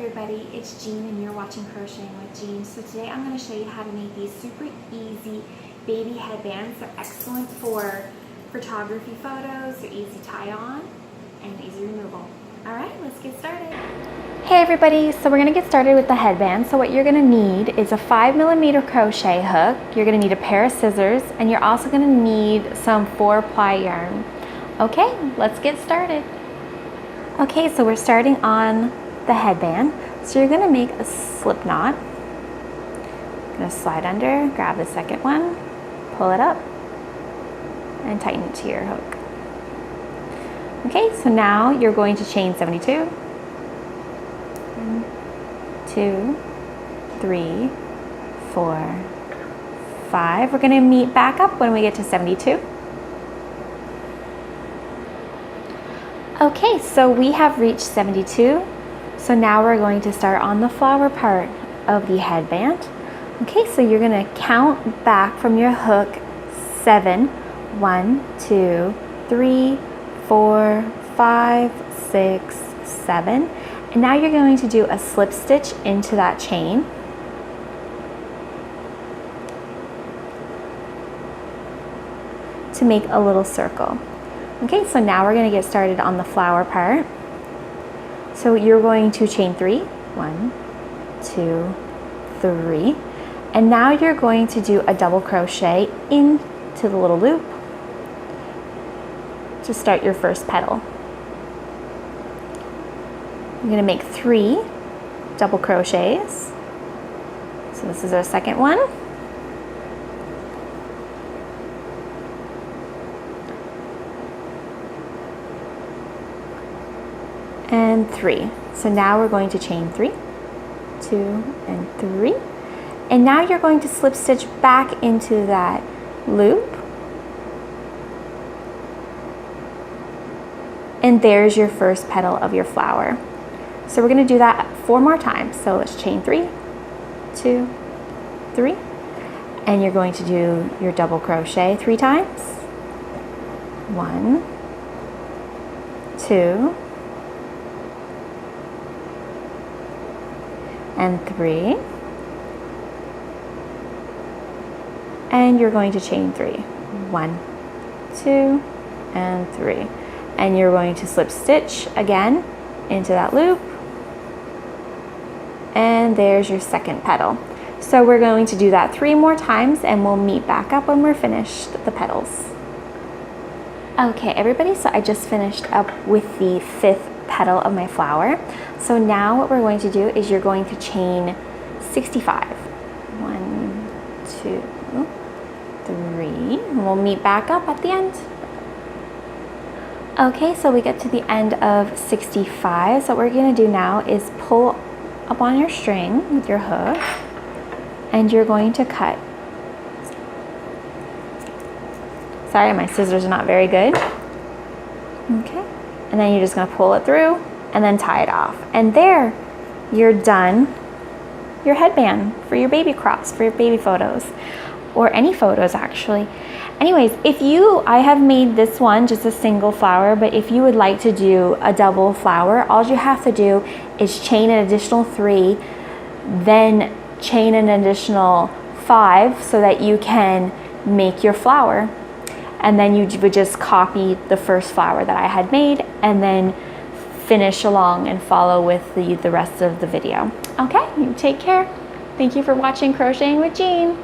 everybody, it's Jean and you're watching Crocheting with Jean. So today I'm going to show you how to make these super easy baby headbands. They're excellent for photography photos, they're easy tie on and easy removal. Alright, let's get started. Hey everybody, so we're going to get started with the headband. So what you're going to need is a 5mm crochet hook, you're going to need a pair of scissors, and you're also going to need some 4-ply yarn. Okay, let's get started. Okay, so we're starting on the headband. So you're going to make a slip knot. You're going to slide under, grab the second one, pull it up, and tighten it to your hook. Okay, so now you're going to chain 72. 1, 2, 3, 4, 5. We're going to meet back up when we get to 72. Okay, so we have reached 72. So now we're going to start on the flower part of the headband. Okay, so you're going to count back from your hook 7. 1, 2, 3, 4, 5, 6, 7. And now you're going to do a slip stitch into that chain. To make a little circle. Okay, so now we're going to get started on the flower part. So you're going to chain 3, 1, 2, 3, and now you're going to do a double crochet into the little loop to start your first petal. You're going to make 3 double crochets. So this is our second one. And 3. So now we're going to chain 3, 2, and 3. And now you're going to slip stitch back into that loop. And there's your first petal of your flower. So we're going to do that 4 more times. So let's chain 3, 2, 3. And you're going to do your double crochet 3 times. 1, 2, and 3, and you're going to chain 3, 1, 2, and 3, and you're going to slip stitch again into that loop, and there's your second petal. So we're going to do that 3 more times, and we'll meet back up when we're finished the petals. Okay everybody, so I just finished up with the 5th petal of my flower. So now what we're going to do is you're going to chain 65. 1, 2, 3, and we'll meet back up at the end. Okay, so we get to the end of 65. So what we're going to do now is pull up on your string with your hook, and you're going to cut. Sorry, my scissors are not very good. Okay. And then you're just going to pull it through and then tie it off. And there, you're done your headband for your baby crops, for your baby photos, or any photos actually. Anyways, I have made this one just a single flower, but if you would like to do a double flower, all you have to do is chain an additional 3, then chain an additional 5 so that you can make your flower. And then you would just copy the first flower that I had made and then finish along and follow with the rest of the video. Okay, you take care. Thank you for watching Crocheting with Jean.